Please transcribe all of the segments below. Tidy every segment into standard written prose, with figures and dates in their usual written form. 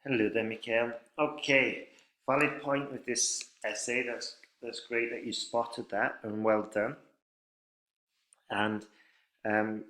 Hello there, Mikhail. Okay, valid point with this essay. That's great that you spotted that, and well done. And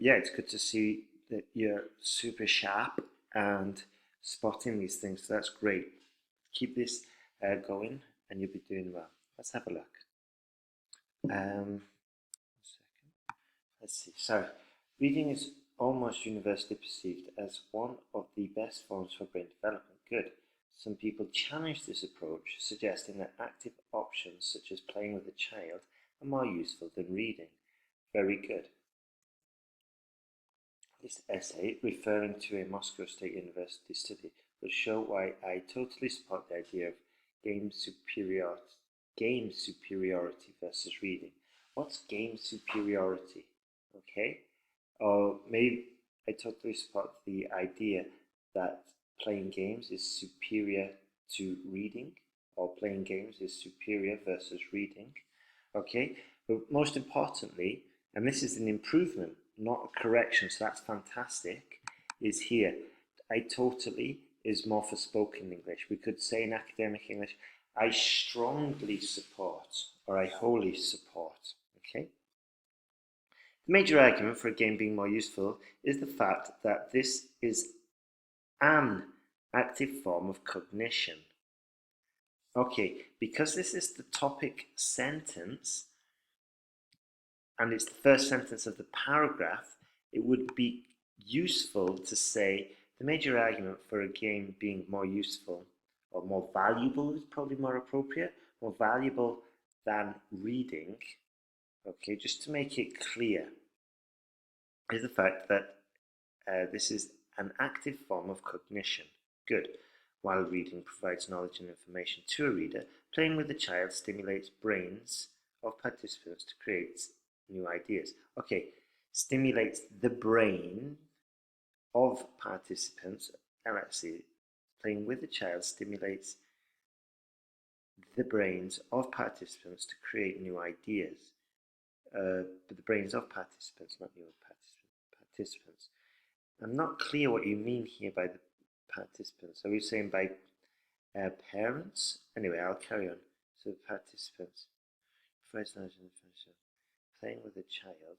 yeah, it's good to see that you're super sharp and spotting these things. So that's great. Keep this going, and you'll be doing well. Let's have a look. One second. Let's see. So, reading is almost universally perceived as one of the best forms for brain development. Good. Some people challenge this approach, suggesting that active options such as playing with a child are more useful than reading. Very good. This essay, referring to a Moscow State University study, will show why I totally support the idea of game superiority versus reading. What's game superiority? Okay, or maybe I totally support the idea that playing games is superior to reading, or playing games is superior versus reading. Okay, but most importantly, and this is an improvement, not a correction, so that's fantastic, is here. I totally is more for spoken English. We could say in academic English, I strongly support, or I wholly support. Okay. The major argument for a game being more useful is the fact that this is an active form of cognition. Okay, because this is the topic sentence, and it's the first sentence of the paragraph, it would be useful to say the major argument for a game being more useful or more valuable is probably more appropriate, more valuable than reading, okay, just to make it clear, is the fact that this is an active form of cognition. Good. While reading provides knowledge and information to a reader, playing with a child stimulates brains of participants to create new ideas. Okay, stimulates the brain of participants. Now let's see. Playing with a child stimulates the brains of participants to create new ideas. But the brains of participants, not new participants. I'm not clear what you mean here by the participants. Are we saying by parents? Anyway, I'll carry on. So participants. Playing with a child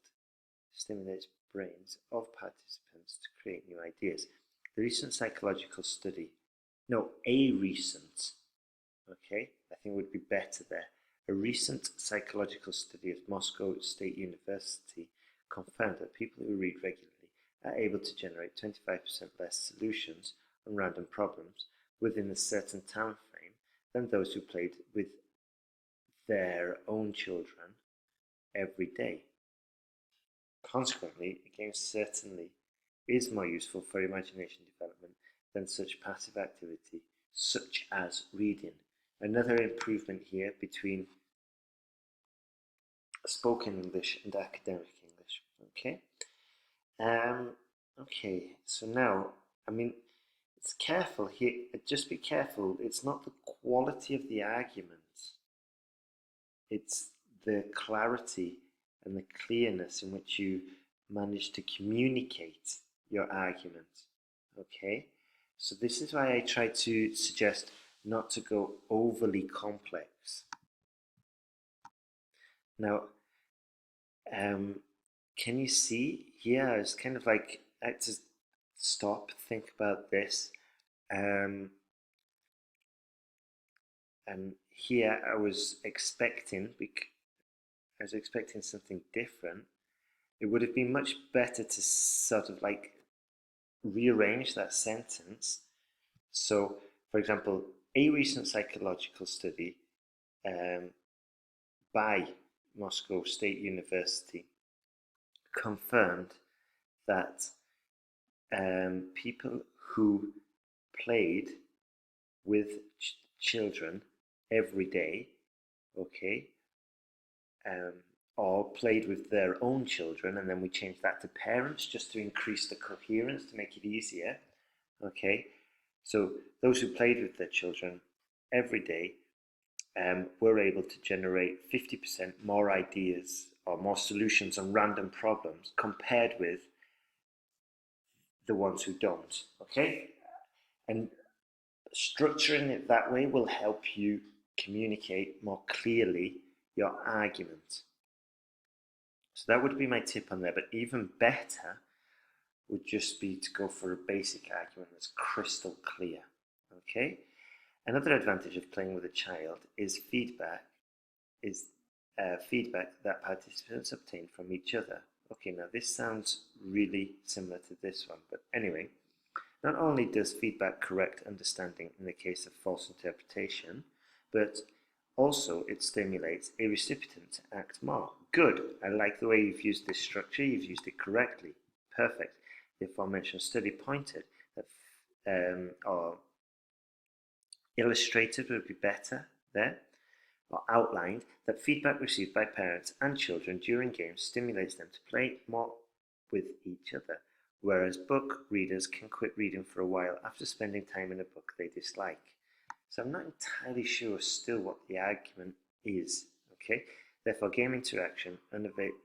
stimulates brains of participants to create new ideas. The recent psychological study, a recent, okay, I think would be better there. A recent psychological study of Moscow State University confirmed that people who read regularly are able to generate 25% less solutions on random problems within a certain time frame than those who played with their own children every day. Consequently, a game certainly is more useful for imagination development than such passive activity such as reading. Another improvement here between spoken English and academic English. Okay. Okay. So now, it's careful here. Just be careful. It's not the quality of the argument. It's the clarity and the clearness in which you manage to communicate your argument. Okay. So this is why I try to suggest not to go overly complex. Now, can you see here? I was kind of like, I had to stop, think about this. And here I was expecting something different. It would have been much better to sort of like rearrange that sentence. So, for example, a recent psychological study by Moscow State University confirmed that people who played with children every day, okay, or played with their own children, and then we changed that to parents just to increase the coherence, to make it easier, okay. So those who played with their children every day were able to generate 50% more ideas or more solutions on random problems compared with the ones who don't, okay? And Structuring it that way will help you communicate more clearly your argument. So that would be my tip on there, but even better would just be to go for a basic argument that's crystal clear. Okay? Another advantage of playing with a child is feedback that participants obtain from each other. Okay, now this sounds really similar to this one, but anyway, not only does feedback correct understanding in the case of false interpretation, but also it stimulates a recipient to act more. Good, I like the way you've used this structure, you've used it correctly. Perfect. The aforementioned study pointed that, or illustrated would be better there, or outlined that feedback received by parents and children during games stimulates them to play more with each other, whereas book readers can quit reading for a while after spending time in a book they dislike. So I'm not entirely sure still what the argument is. Okay, therefore game interaction unavailable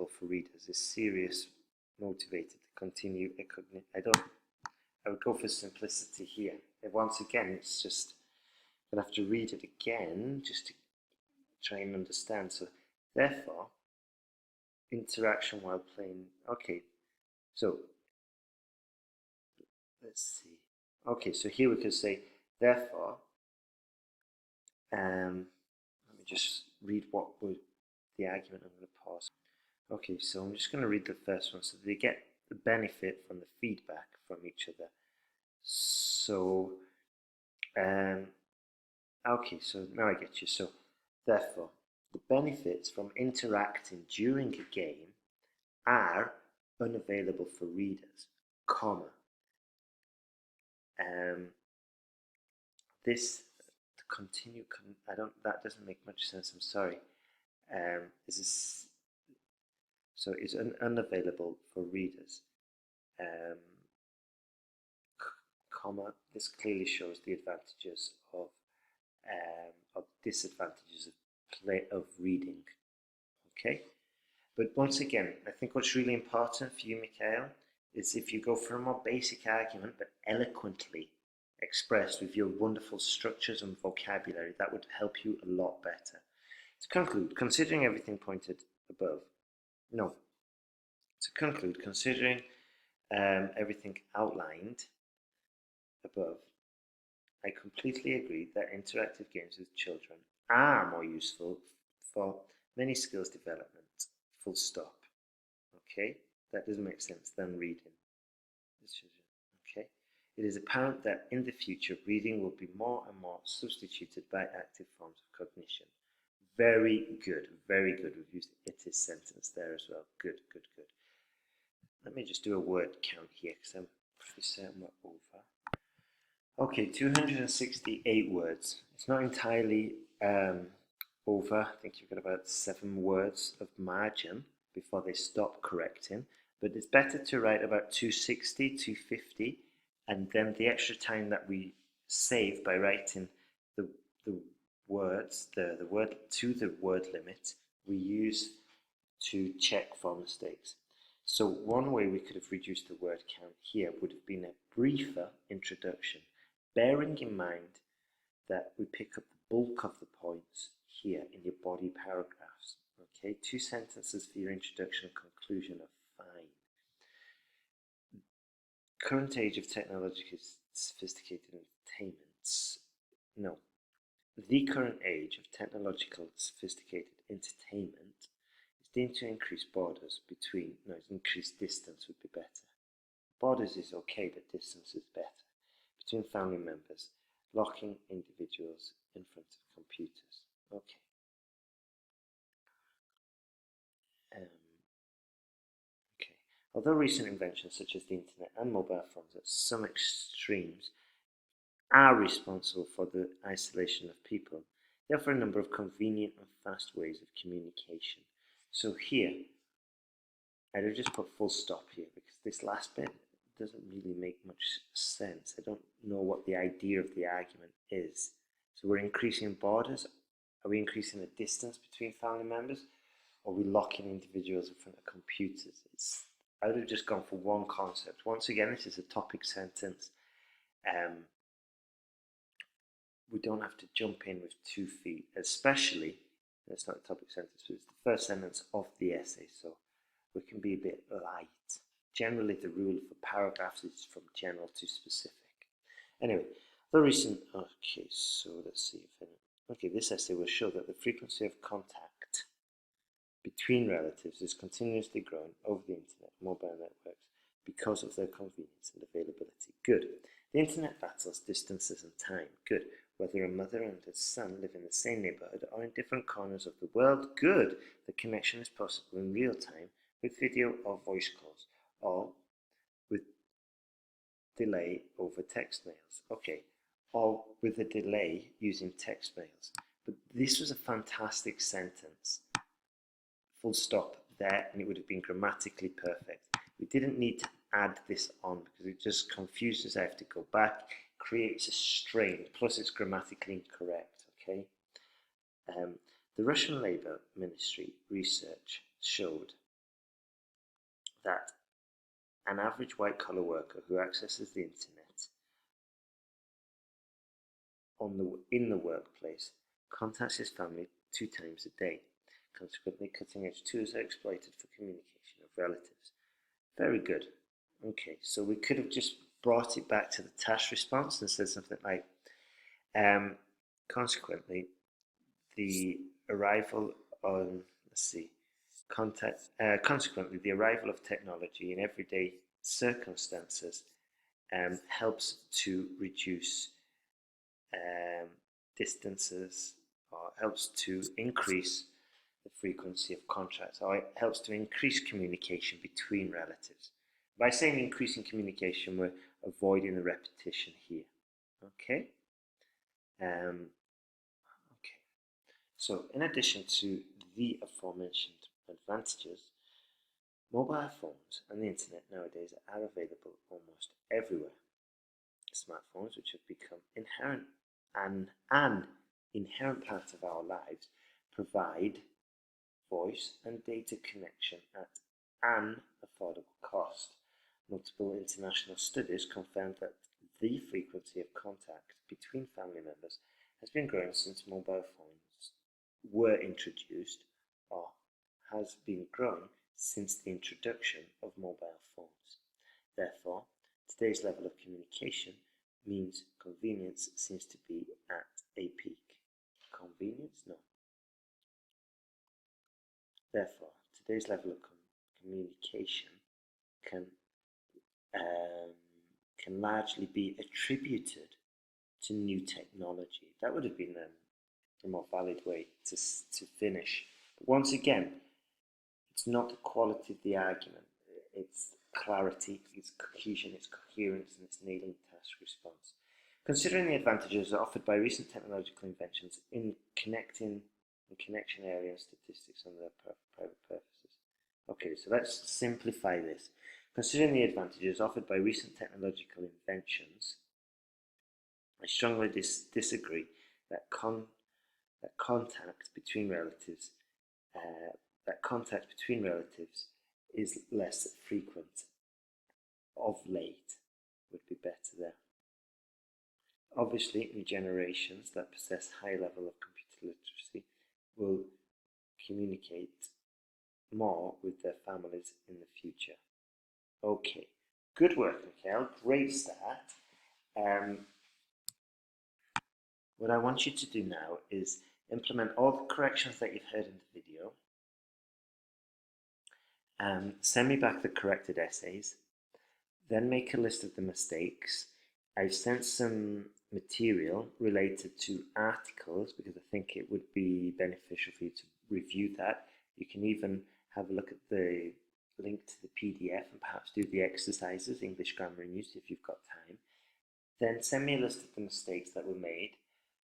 for readers is serious motivated to continue a cognition. I would go for simplicity here. And once again, it's just I'll have to read it again just to try and understand. So therefore, interaction while playing. Okay, so let's see. Okay, so here we could say therefore. Let me just read what would the argument. I'm going to pause. Okay, so I'm just going to read the first one. So they get the benefit from the feedback from each other. So, okay, so now I get you. So, therefore, the benefits from interacting during a game are unavailable for readers, comma. This to continue. That doesn't make much sense. I'm sorry. So it's unavailable for readers. Comma. This clearly shows the advantages of disadvantages of reading. Okay, but once again, I think what's really important for you, Mikhail, is if you go for a more basic argument but eloquently expressed with your wonderful structures and vocabulary, that would help you a lot better. To conclude, considering everything pointed above, considering everything outlined above, I completely agree that interactive games with children are more useful for many skills development, full stop. Okay, that doesn't make sense than reading. Okay, it is apparent that in the future reading will be more and more substituted by active forms of cognition. Very good, very good. We've used the it is sentence there as well. Good, good, good. Let me just do a word count here because I'm pretty certain we're over. Okay, 268 words. It's not entirely over. I think you've got about 7 words of margin before they stop correcting. But it's better to write about 260, 250, and then the extra time that we save by writing the words, the word to the word limit, we use to check for mistakes. So one way we could have reduced the word count here would have been a briefer introduction, bearing in mind that we pick up the bulk of the points here in your body paragraphs. Okay, 2 sentences for your introduction and conclusion are fine. Current age of technologically sophisticated entertainments. No. The current age of technological sophisticated entertainment is deemed to increase borders between, increase distance would be better. Borders is okay, but distance is better. Between family members, locking individuals in front of computers. Okay. Okay. Although recent inventions such as the internet and mobile phones at some extremes are responsible for the isolation of people, they offer a number of convenient and fast ways of communication. So here, I'd have just put full stop here because this last bit doesn't really make much sense. I don't know what the idea of the argument is. So we're increasing borders. Are we increasing the distance between family members? Or are we locking individuals in front of computers? I would have just gone for one concept. Once again, this is a topic sentence. We don't have to jump in with 2 feet, especially, it's not a topic sentence, but it's the first sentence of the essay, so we can be a bit light. Generally, the rule for paragraphs is from general to specific. Anyway, the recent, okay, so let's see if okay, this essay will show that the frequency of contact between relatives is continuously growing over the internet, mobile networks, because of their convenience and availability. Good. The internet battles distances and time. Good. Whether a mother and her son live in the same neighborhood or in different corners of the world. Good. The connection is possible in real time with video or voice calls, or with delay over text mails. Okay. Or with a delay using text mails. But this was a fantastic sentence. Full stop there, and it would have been grammatically perfect. We didn't need to add this on because it just confuses. I have to go back, creates a strain, plus it's grammatically incorrect. Okay. The Russian Labour Ministry research showed that an average white-collar worker who accesses the internet in the workplace contacts his family 2 times a day. Consequently, cutting-edge tools are exploited for communication of relatives. Very good. Okay, so we could have just brought it back to the task response and said something like, consequently, the arrival on, consequently, the arrival of technology in everyday circumstances helps to reduce distances, or helps to increase the frequency of contacts, or it helps to increase communication between relatives. By saying increasing communication, we're avoiding the repetition here. Okay. Okay. So, in addition to the aforementioned advantages, mobile phones and the internet nowadays are available almost everywhere. Smartphones, which have become an inherent part of our lives, provide voice and data connection at an affordable cost. Multiple international studies confirm that the frequency of contact between family members has been growing since mobile phones were introduced, or has been growing since the introduction of mobile phones. Therefore, today's level of communication means convenience seems to be at a peak. Convenience? No. Therefore, today's level of communication can largely be attributed to new technology. That would have been a more valid way to finish. But once again, it's not the quality of the argument, it's clarity, it's cohesion, it's coherence, and it's nailing task response. Considering the advantages offered by recent technological inventions in connection area and statistics and their private purposes. Okay, so let's simplify this. Considering the advantages offered by recent technological inventions, I strongly disagree that contact between relatives is less frequent. Of late would be better there. Obviously, new generations that possess high level of computer literacy will communicate more with their families in the future. Okay, good work, Mikhail. Great start. What I want you to do now is implement all the corrections that you've heard in the video. Send me back the corrected essays. Then make a list of the mistakes. I've sent some material related to articles because I think it would be beneficial for you to review that. You can even have a look at the link to the PDF and perhaps do the exercises, English grammar and use, if you've got time. Then send me a list of the mistakes that were made,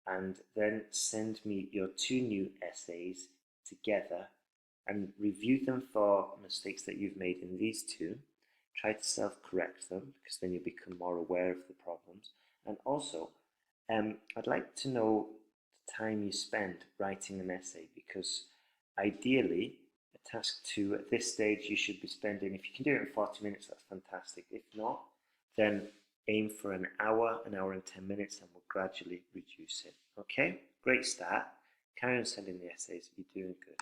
and then send me your 2 new essays together and review them for mistakes that you've made in these 2. Try to self-correct them, because then you'll become more aware of the problems. And also, I'd like to know the time you spend writing an essay, because ideally A task 2, at this stage you should be spending, if you can do it in 40 minutes, that's fantastic. If not, then aim for an hour and 10 minutes, and we'll gradually reduce it. Okay, great start. Carry on sending the essays, you're doing good.